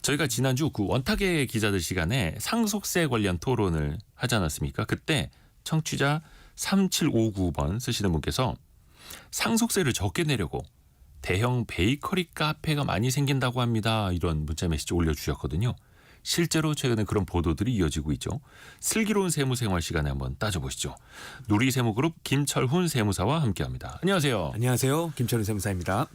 저희가 지난주 그 원탁의 기자들 시간에 상속세 관련 토론을 하지 않았습니까? 그때 청취자 3759번 쓰시는 분께서 상속세를 적게 내려고 대형 베이커리 카페가 많이 생긴다고 합니다. 이런 문자 메시지 올려주셨거든요. 실제로 최근에 그런 보도들이 이어지고 있죠. 슬기로운 세무생활 시간에 한번 따져보시죠. 누리세무그룹 김철훈 세무사와 함께합니다. 안녕하세요. 안녕하세요. 김철훈 세무사입니다.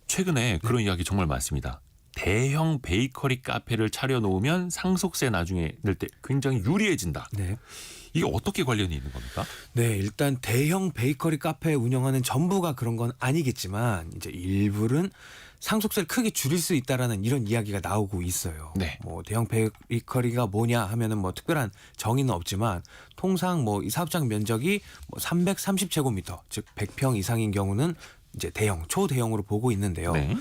최근에 그런 이야기 정말 많습니다. 대형 베이커리 카페를 차려놓으면 상속세 나중에 낼 때 굉장히 유리해진다. 네. 이게 어떻게 관련이 있는 겁니까? 네, 일단 대형 베이커리 카페 운영하는 전부가 그런 건 아니겠지만 이제 일부는 상속세를 크게 줄일 수 있다라는 이런 이야기가 나오고 있어요. 네. 뭐 대형 베이커리가 뭐냐 하면은 뭐 특별한 정의는 없지만 통상 뭐 이 사업장 면적이 뭐 330제곱미터, 즉 100평 이상인 경우는 이제 대형, 초대형으로 보고 있는데요. 네.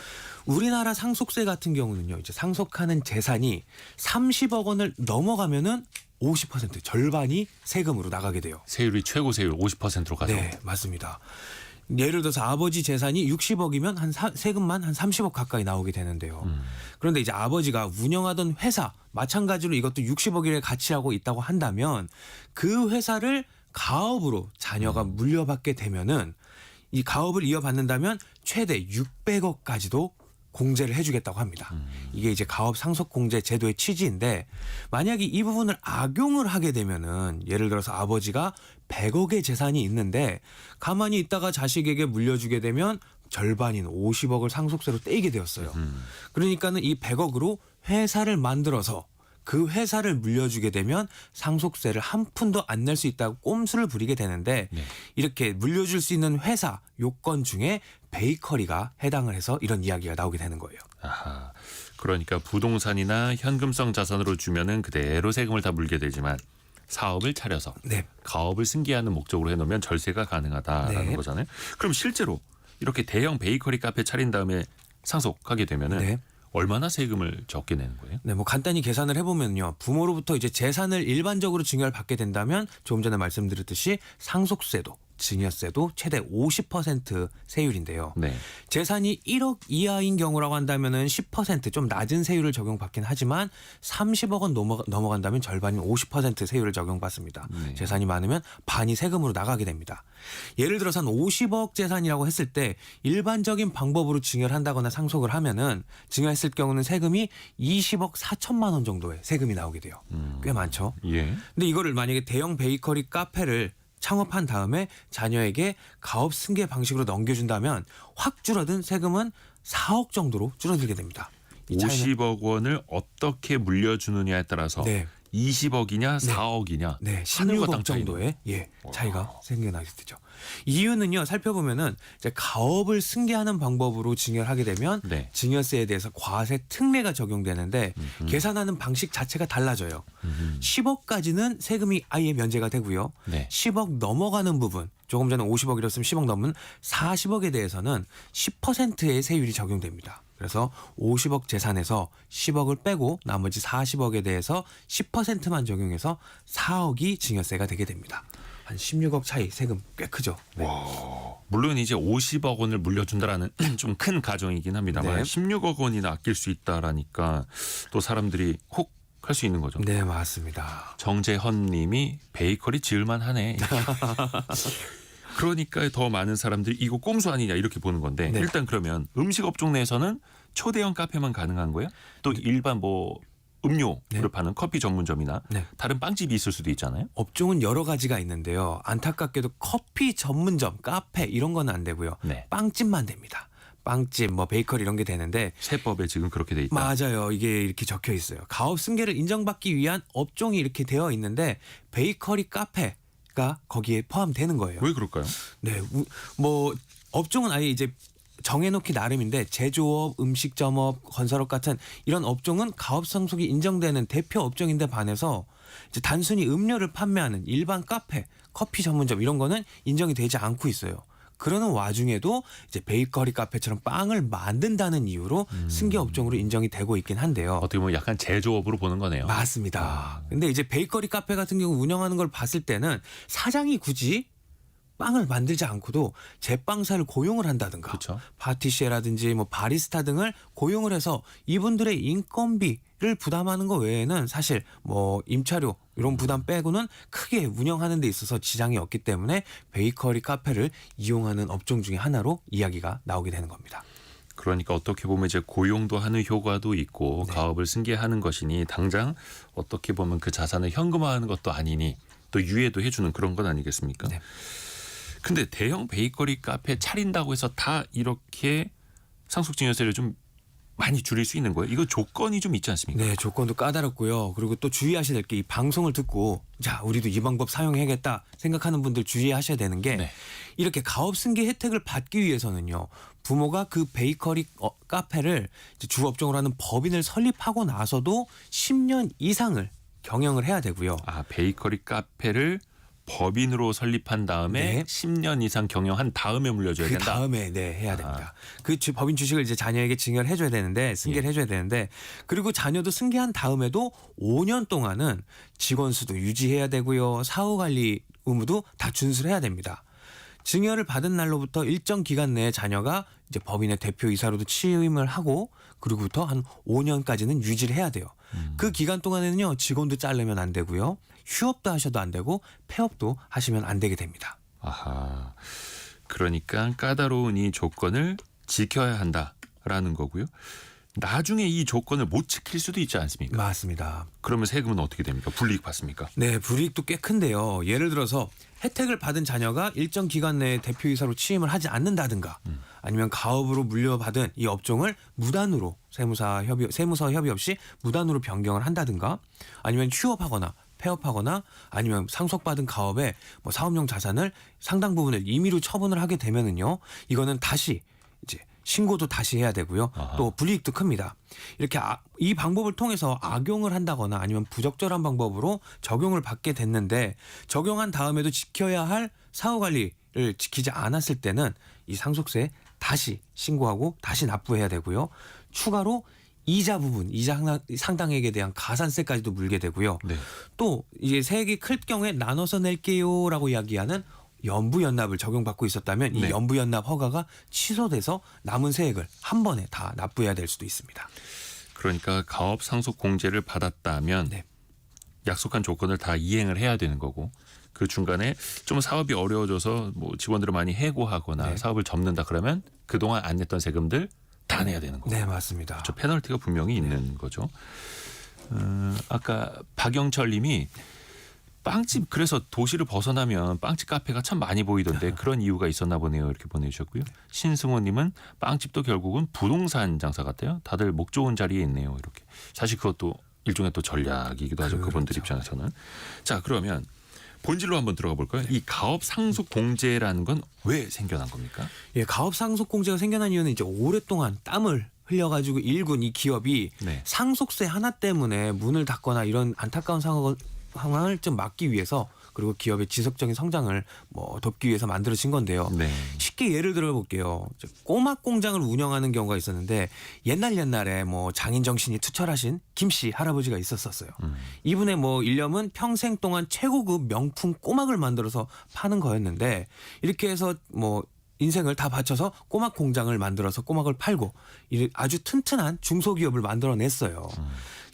우리나라 상속세 같은 경우는요, 이제 상속하는 재산이 30억 원을 넘어가면은 50% 절반이 세금으로 나가게 돼요. 세율이 최고 세율 50%로 가죠. 네, 맞습니다. 예를 들어서 아버지 재산이 60억이면 세금만 한 30억 가까이 나오게 되는데요. 그런데 이제 아버지가 운영하던 회사 마찬가지로 이것도 60억의 가치하고 있다고 한다면 그 회사를 가업으로 자녀가 물려받게 되면은 이 가업을 이어받는다면 최대 600억까지도 공제를 해주겠다고 합니다. 이게 이제 가업 상속 공제 제도의 취지인데 만약에 이 부분을 악용을 하게 되면은 예를 들어서 아버지가 100억의 재산이 있는데 가만히 있다가 자식에게 물려주게 되면 절반인 50억을 상속세로 떼이게 되었어요. 그러니까는 이 100억으로 회사를 만들어서 그 회사를 물려주게 되면 상속세를 한 푼도 안 낼 수 있다고 꼼수를 부리게 되는데 네. 이렇게 물려줄 수 있는 회사 요건 중에 베이커리가 해당을 해서 이런 이야기가 나오게 되는 거예요. 아하. 그러니까 부동산이나 현금성 자산으로 주면은 그대로 세금을 다 물게 되지만 사업을 차려서 네. 가업을 승계하는 목적으로 해놓으면 절세가 가능하다라는 네. 거잖아요. 그럼 실제로 이렇게 대형 베이커리 카페 차린 다음에 상속하게 되면은 네. 얼마나 세금을 적게 내는 거예요? 네, 뭐 간단히 계산을 해보면요. 부모로부터 이제 재산을 일반적으로 증여를 받게 된다면 조금 전에 말씀드렸듯이 상속세도 증여세도 최대 50% 세율인데요. 네. 재산이 1억 이하인 경우라고 한다면은 10%좀 낮은 세율을 적용받긴 하지만 30억 원 넘어간다면 절반인 50% 세율을 적용받습니다. 네. 재산이 많으면 반이 세금으로 나가게 됩니다. 예를 들어서 한 50억 재산이라고 했을 때 일반적인 방법으로 증여를 한다거나 상속을 하면은 증여했을 경우는 세금이 20억 4천만 원 정도의 세금이 나오게 돼요. 꽤 많죠. 예. 근데 이거를 만약에 대형 베이커리 카페를 창업한 다음에 자녀에게 가업 승계 방식으로 넘겨준다면 확 줄어든 세금은 4억 정도로 줄어들게 됩니다. 이 차이는 50억 원을 어떻게 물려주느냐에 따라서 네. 20억이냐 4억이냐 네, 하늘과 16억 땅 차이네요. 정도의 차이가 생겨나게 되죠. 이유는요, 살펴보면은 이제 가업을 승계하는 방법으로 증여를 하게 되면 네. 증여세에 대해서 과세 특례가 적용되는데 계산하는 방식 자체가 달라져요. 10억까지는 세금이 아예 면제가 되고요. 네. 10억 넘어가는 부분, 조금 전에 50억이었으면 10억 넘은 40억에 대해서는 10%의 세율이 적용됩니다. 그래서 50억 재산에서 10억을 빼고 나머지 40억에 대해서 10%만 적용해서 4억이 증여세가 되게 됩니다. 한 16억 차이 세금 꽤 크죠. 네. 물론 이제 50억 원을 물려준다라는 좀 큰 가정이긴 합니다만 네. 16억 원이나 아낄 수 있다라니까 또 사람들이 혹 할 수 있는 거죠. 네, 맞습니다. 정재헌 님이 베이커리 지을만 하네. 그러니까 더 많은 사람들이 이거 꼼수 아니냐 이렇게 보는 건데 네. 일단 그러면 음식 업종 내에서는 초대형 카페만 가능한 거예요? 또 일반 뭐 음료를 네. 파는 커피 전문점이나 네. 다른 빵집이 있을 수도 있잖아요. 업종은 여러 가지가 있는데요. 안타깝게도 커피 전문점, 카페 이런 건 안 되고요. 네. 빵집만 됩니다. 빵집, 뭐 베이커리 이런 게 되는데 세법에 지금 그렇게 돼 있다. 맞아요. 이게 이렇게 적혀 있어요. 가업 승계를 인정받기 위한 업종이 이렇게 되어 있는데 베이커리 카페가 거기에 포함되는 거예요. 왜 그럴까요? 네, 뭐 업종은 아예 이제 정해놓기 나름인데 제조업, 음식점업, 건설업 같은 이런 업종은 가업 상속이 인정되는 대표 업종인데 반해서 이제 단순히 음료를 판매하는 일반 카페, 커피 전문점 이런 거는 인정이 되지 않고 있어요. 그러는 와중에도 이제 베이커리 카페처럼 빵을 만든다는 이유로 승계 업종으로 인정이 되고 있긴 한데요. 어떻게 보면 약간 제조업으로 보는 거네요. 맞습니다. 근데 이제 베이커리 카페 같은 경우 운영하는 걸 봤을 때는 사장이 굳이 빵을 만들지 않고도 제빵사를 고용을 한다든가 그렇죠. 파티시에라든지 뭐 바리스타 등을 고용을 해서 이분들의 인건비를 부담하는 것 외에는 사실 뭐 임차료 이런 부담 빼고는 크게 운영하는 데 있어서 지장이 없기 때문에 베이커리 카페를 이용하는 업종 중에 하나로 이야기가 나오게 되는 겁니다. 그러니까 어떻게 보면 이제 고용도 하는 효과도 있고 네. 가업을 승계하는 것이니 당장 어떻게 보면 그 자산을 현금화하는 것도 아니니 또 유예도 해주는 그런 건 아니겠습니까? 네. 근데 대형 베이커리 카페 차린다고 해서 다 이렇게 상속증여세를 좀 많이 줄일 수 있는 거예요? 이거 조건이 좀 있지 않습니까? 네, 조건도 까다롭고요. 그리고 또 주의하셔야 될 게 이 방송을 듣고 자, 우리도 이 방법 사용해야겠다 생각하는 분들 주의하셔야 되는 게 네. 이렇게 가업 승계 혜택을 받기 위해서는요. 부모가 그 베이커리 카페를 이제 주업종으로 하는 법인을 설립하고 나서도 10년 이상을 경영을 해야 되고요. 아, 베이커리 카페를 법인으로 설립한 다음에 네. 10년 이상 경영한 다음에 물려줘야 그 된다. 다음에 해야 됩니다. 법인 주식을 이제 자녀에게 증여를 해줘야 되는데 승계를 해줘야 되는데 그리고 자녀도 승계한 다음에도 5년 동안은 직원 수도 유지해야 되고요. 사후 관리 의무도 다 준수를 해야 됩니다. 증여를 받은 날로부터 일정 기간 내에 자녀가 이제 법인의 대표이사로도 취임을 하고 그리고부터 한 5년까지는 유지를 해야 돼요. 그 기간 동안에는요 직원도 자르면 안 되고요. 휴업도 하셔도 안 되고 폐업도 하시면 안 되게 됩니다. 아하. 그러니까 까다로운 이 조건을 지켜야 한다라는 거고요. 나중에 이 조건을 못 지킬 수도 있지 않습니까? 맞습니다. 그러면 세금은 어떻게 됩니까? 불이익 받습니까? 네, 불이익도 꽤 큰데요. 예를 들어서 혜택을 받은 자녀가 일정 기간 내에 대표이사로 취임을 하지 않는다든가 아니면 가업으로 물려받은 이 업종을 무단으로 세무서 협의 없이 무단으로 변경을 한다든가 아니면 휴업하거나 폐업하거나 아니면 상속받은 가업에 뭐 사업용 자산을 상당 부분을 임의로 처분을 하게 되면은요. 이거는 다시 이제 신고도 다시 해야 되고요. 아하. 또 불이익도 큽니다. 이렇게 이 방법을 통해서 악용을 한다거나 아니면 부적절한 방법으로 적용을 받게 됐는데 적용한 다음에도 지켜야 할 사후 관리를 지키지 않았을 때는 이 상속세 다시 신고하고 다시 납부해야 되고요. 추가로 이자 부분, 이자 상당액에 대한 가산세까지도 물게 되고요. 네. 또 이제 세액이 클 경우에 나눠서 낼게요라고 이야기하는 연부연납을 적용받고 있었다면 이 네. 연부연납 허가가 취소돼서 남은 세액을 한 번에 다 납부해야 될 수도 있습니다. 그러니까 가업 상속 공제를 받았다면 네. 약속한 조건을 다 이행을 해야 되는 거고 그 중간에 좀 사업이 어려워져서 뭐 직원들을 많이 해고하거나 네. 사업을 접는다 그러면 그동안 안 냈던 세금들 다 내야 되는 거고. 네, 맞습니다. 저 페널티가 분명히 있는 거죠. 아까 박영철 님이 빵집 그래서 도시를 벗어나면 빵집 카페가 참 많이 보이던데 그런 이유가 있었나 보네요. 이렇게 보내주셨고요. 신승호 님은 빵집도 결국은 부동산 장사 같아요. 다들 목 좋은 자리에 있네요. 이렇게. 사실 그것도 일종의 또 전략이기도 하죠. 그분들 그렇죠. 입장에서는. 자, 그러면 본질로 한번 들어가 볼까요? 이 가업 상속 공제라는 건 왜 생겨난 겁니까? 예, 가업 상속 공제가 생겨난 이유는 이제 오랫동안 땀을 흘려가지고 일군 이 기업이 네. 상속세 하나 때문에 문을 닫거나 이런 안타까운 상황을 좀 막기 위해서 그리고 기업의 지속적인 성장을 뭐 돕기 위해서 만들어진 건데요. 네. 쉽게 예를 들어 볼게요. 꼬막 공장을 운영하는 경우가 있었는데 옛날에 뭐 장인 정신이 투철하신 김씨 할아버지가 있었어요. 이분의 뭐 일념은 평생 동안 최고급 명품 꼬막을 만들어서 파는 거였는데 이렇게 해서 뭐 인생을 다 바쳐서 꼬막 공장을 만들어서 꼬막을 팔고 아주 튼튼한 중소기업을 만들어냈어요.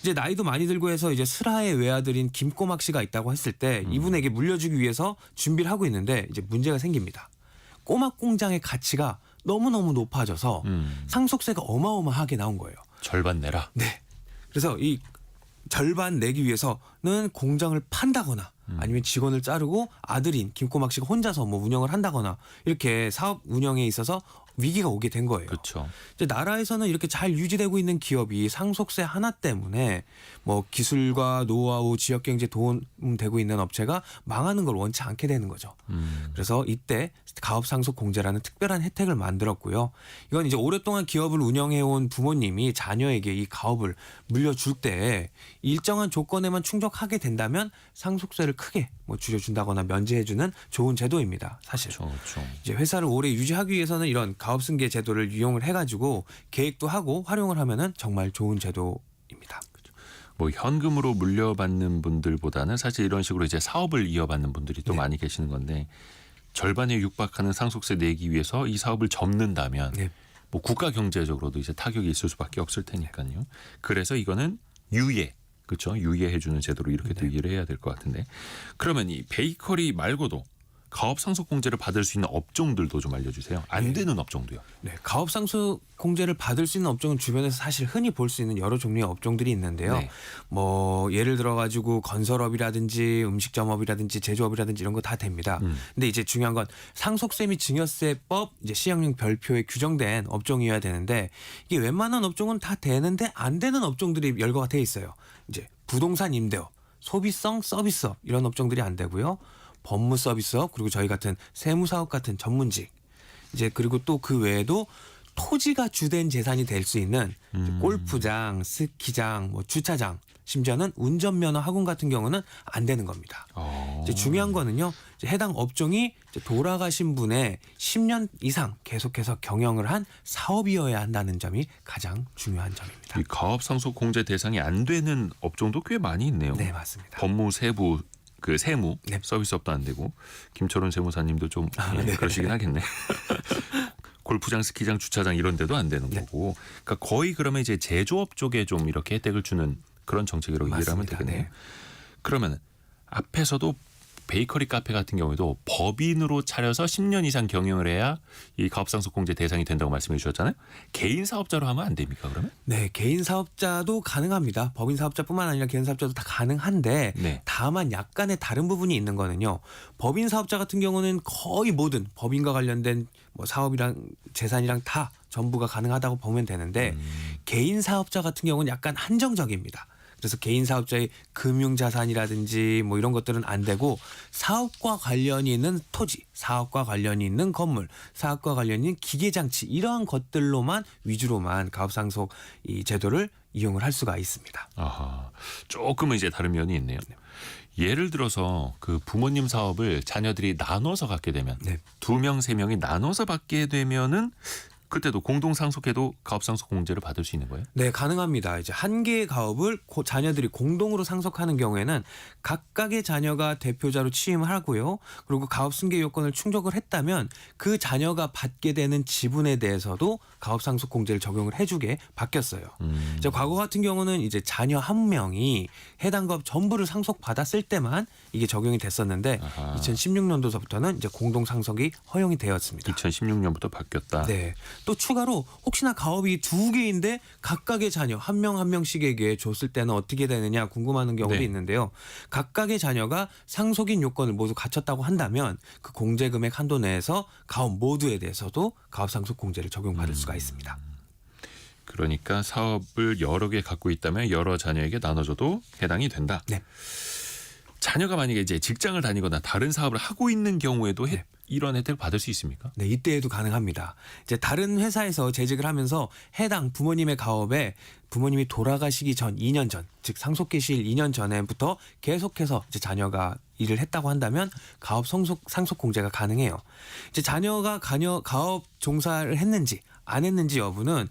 이제 나이도 많이 들고 해서 이제 슬하의 외아들인 김꼬막 씨가 있다고 했을 때 이분에게 물려주기 위해서 준비를 하고 있는데 이제 문제가 생깁니다. 꼬막 공장의 가치가 너무너무 높아져서 상속세가 어마어마하게 나온 거예요. 절반 내라. 네. 그래서 이 절반 내기 위해서는 공장을 판다거나 아니면 직원을 자르고 아들인 김꼬막 씨가 혼자서 뭐 운영을 한다거나 이렇게 사업 운영에 있어서 위기가 오게 된 거예요. 그렇죠. 이제 나라에서는 이렇게 잘 유지되고 있는 기업이 상속세 하나 때문에 뭐 기술과 노하우, 지역 경제에 도움되고 있는 업체가 망하는 걸 원치 않게 되는 거죠. 그래서 이때 가업 상속 공제라는 특별한 혜택을 만들었고요. 이건 이제 오랫동안 기업을 운영해온 부모님이 자녀에게 이 가업을 물려줄 때 일정한 조건에만 충족하게 된다면 상속세를 크게 뭐 줄여준다거나 면제해주는 좋은 제도입니다. 사실. 그렇죠. 이제 회사를 오래 유지하기 위해서는 이런 가업승계 제도를 이용을 해가지고 계획도 하고 활용을 하면은 정말 좋은 제도입니다. 뭐 현금으로 물려받는 분들보다는 사실 이런 식으로 이제 사업을 이어받는 분들이 또 네. 많이 계시는 건데 절반에 육박하는 상속세 내기 위해서 이 사업을 접는다면 네. 뭐 국가 경제적으로도 이제 타격이 있을 수밖에 없을 테니까요. 그래서 이거는 유예, 그렇죠? 유예해주는 제도로 이렇게 되기를 해야 될 것 같은데, 그러면 이 베이커리 말고도 가업 상속 공제를 받을 수 있는 업종들도 좀 알려주세요. 안 되는 업종도요. 네, 가업 상속 공제를 받을 수 있는 업종은 주변에서 사실 흔히 볼 수 있는 여러 종류의 업종들이 있는데요. 네. 뭐 예를 들어 가지고 건설업이라든지 음식점업이라든지 제조업이라든지 이런 거 다 됩니다. 근데 이제 중요한 건 상속세 및 증여세법 이제 시행령 별표에 규정된 업종이어야 되는데, 이게 웬만한 업종은 다 되는데 안 되는 업종들이 열거가 돼 있어요. 이제 부동산 임대업, 소비성 서비스업 이런 업종들이 안 되고요. 법무 서비스업, 그리고 저희 같은 세무사업 같은 전문직, 이제 그리고 또 그 외에도 토지가 주된 재산이 될 수 있는 골프장, 스키장, 뭐 주차장, 심지어는 운전면허 학원 같은 경우는 안 되는 겁니다. 이제 중요한 거는요, 이제 해당 업종이 이제 돌아가신 분의 10년 이상 계속해서 경영을 한 사업이어야 한다는 점이 가장 중요한 점입니다. 이 가업 상속 공제 대상이 안 되는 업종도 꽤 많이 있네요. 네, 맞습니다. 법무, 세부, 그 세무, 네. 서비스업도 안 되고, 김철원 세무사님도 좀 네. 그러시긴 하겠네. 골프장, 스키장, 주차장 이런 데도 안 되는 거고, 그러니까 거의 그러면 이제 제조업 쪽에 좀 이렇게 혜택을 주는 그런 정책이라고 이해를 하면 맞습니다. 되겠네요. 네. 그러면 앞에서도 베이커리 카페 같은 경우에도 법인으로 차려서 10년 이상 경영을 해야 이 가업상속공제 대상이 된다고 말씀해 주셨잖아요. 개인 사업자로 하면 안 됩니까, 그러면? 네, 개인 사업자도 가능합니다. 법인 사업자뿐만 아니라 개인 사업자도 다 가능한데, 네. 다만 약간의 다른 부분이 있는 거는요. 법인 사업자 같은 경우는 거의 모든 법인과 관련된 뭐 사업이랑 재산이랑 다 전부가 가능하다고 보면 되는데, 개인 사업자 같은 경우는 약간 한정적입니다. 그래서 개인 사업자의 금융자산이라든지 뭐 이런 것들은 안 되고, 사업과 관련이 있는 토지, 사업과 관련이 있는 건물, 사업과 관련이 있는 기계장치, 이러한 것들로만 위주로만 가업상속 이 제도를 이용을 할 수가 있습니다. 아하, 조금은 이제 다른 면이 있네요. 예를 들어서 그 부모님 사업을 자녀들이 나눠서 갖게 되면, 네. 2명, 3명이 나눠서 받게 되면은 그때도 공동 상속해도 가업상속 공제를 받을 수 있는 거예요? 네, 가능합니다. 이제 한 개의 가업을 자녀들이 공동으로 상속하는 경우에는 각각의 자녀가 대표자로 취임을 하고요. 그리고 가업 승계 요건을 충족을 했다면 그 자녀가 받게 되는 지분에 대해서도 가업 상속 공제를 적용을 해주게 바뀌었어요. 이제 과거 같은 경우는 이제 자녀 한 명이 해당 가업 전부를 상속받았을 때만 이게 적용이 됐었는데, 아하. 2016년도서부터는 이제 공동 상속이 허용이 되었습니다. 2016년부터 바뀌었다. 네. 또 추가로 혹시나 가업이 2개인데 각각의 자녀 한 명 한 명씩에게 줬을 때는 어떻게 되느냐 궁금하는 경우도 네. 있는데요. 각각의 자녀가 상속인 요건을 모두 갖췄다고 한다면 그 공제 금액 한도 내에서 가업 모두에 대해서도 가업 상속 공제를 적용받을 수가 있습니다. 그러니까 사업을 여러 개 갖고 있다면 여러 자녀에게 나눠줘도 해당이 된다. 네. 자녀가 만약에 이제 직장을 다니거나 다른 사업을 하고 있는 경우에도 네. 이런 혜택을 받을 수 있습니까? 네, 이때에도 가능합니다. 이제 다른 회사에서 재직을 하면서 해당 부모님의 가업에 부모님이 돌아가시기 전 2년 전, 즉 상속기 시일 2년 전에부터 계속해서 이제 자녀가 일을 했다고 한다면 가업 상속 공제가 가능해요. 이제 자녀가 가업 종사를 했는지 안 했는지 여부는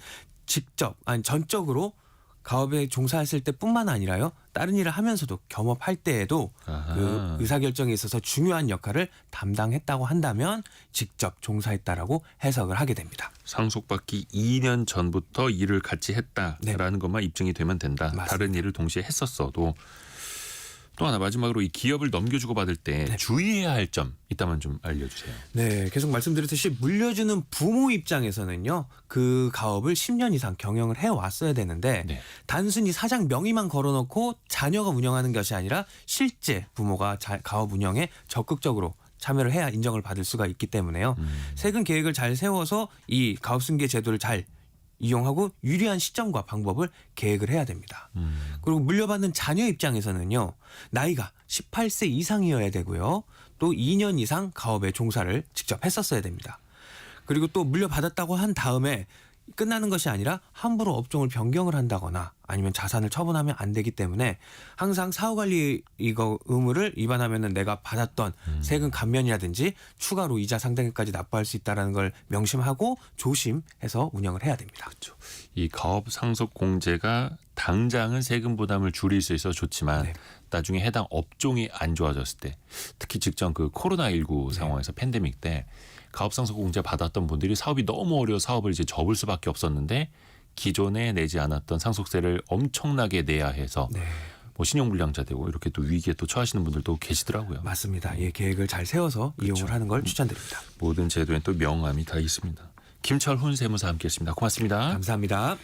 직접 아니 전적으로 가업에 종사했을 때뿐만 아니라요, 다른 일을 하면서도 겸업할 때에도 아하. 그 의사결정에 있어서 중요한 역할을 담당했다고 한다면 직접 종사했다라고 해석을 하게 됩니다. 상속받기 2년 전부터 일을 같이 했다라는 네. 것만 입증이 되면 된다. 맞습니다. 다른 일을 동시에 했었어도. 또 하나 마지막으로 이 기업을 넘겨주고 받을 때 네. 주의해야 할 점 있다면 좀 알려주세요. 네, 계속 말씀드렸듯이 물려주는 부모 입장에서는요, 그 가업을 10년 이상 경영을 해왔어야 되는데, 네. 단순히 사장 명의만 걸어놓고 자녀가 운영하는 것이 아니라 실제 부모가 가업 운영에 적극적으로 참여를 해야 인정을 받을 수가 있기 때문에요. 세금 계획을 잘 세워서 이 가업승계 제도를 잘 이용하고 유리한 시점과 방법을 계획을 해야 됩니다. 그리고 물려받는 자녀 입장에서는요, 나이가 18세 이상이어야 되고요, 또 2년 이상 가업에 종사를 직접 했었어야 됩니다. 그리고 또 물려받았다고 한 다음에 끝나는 것이 아니라 함부로 업종을 변경을 한다거나 아니면 자산을 처분하면 안 되기 때문에 항상 사후관리 이거 의무를 위반하면은 내가 받았던 세금 감면이라든지 추가로 이자 상당액까지 납부할 수 있다라는 걸 명심하고 조심해서 운영을 해야 됩니다. 그렇죠. 이 가업 상속 공제가 당장은 세금 부담을 줄일 수 있어 좋지만 네. 나중에 해당 업종이 안 좋아졌을 때 특히 직전 그 코로나19 상황에서 팬데믹 때 가업 상속 공제 받았던 분들이 사업이 너무 어려워 사업을 이제 접을 수밖에 없었는데 기존에 내지 않았던 상속세를 엄청나게 내야 해서 네. 뭐 신용불량자 되고 이렇게 또 위기에 또 처하시는 분들도 계시더라고요. 맞습니다. 예, 계획을 잘 세워서 이용을 하는 걸 추천드립니다. 모든 제도엔 또 명암이 다 있습니다. 김철훈 세무사 함께했습니다. 고맙습니다. 감사합니다.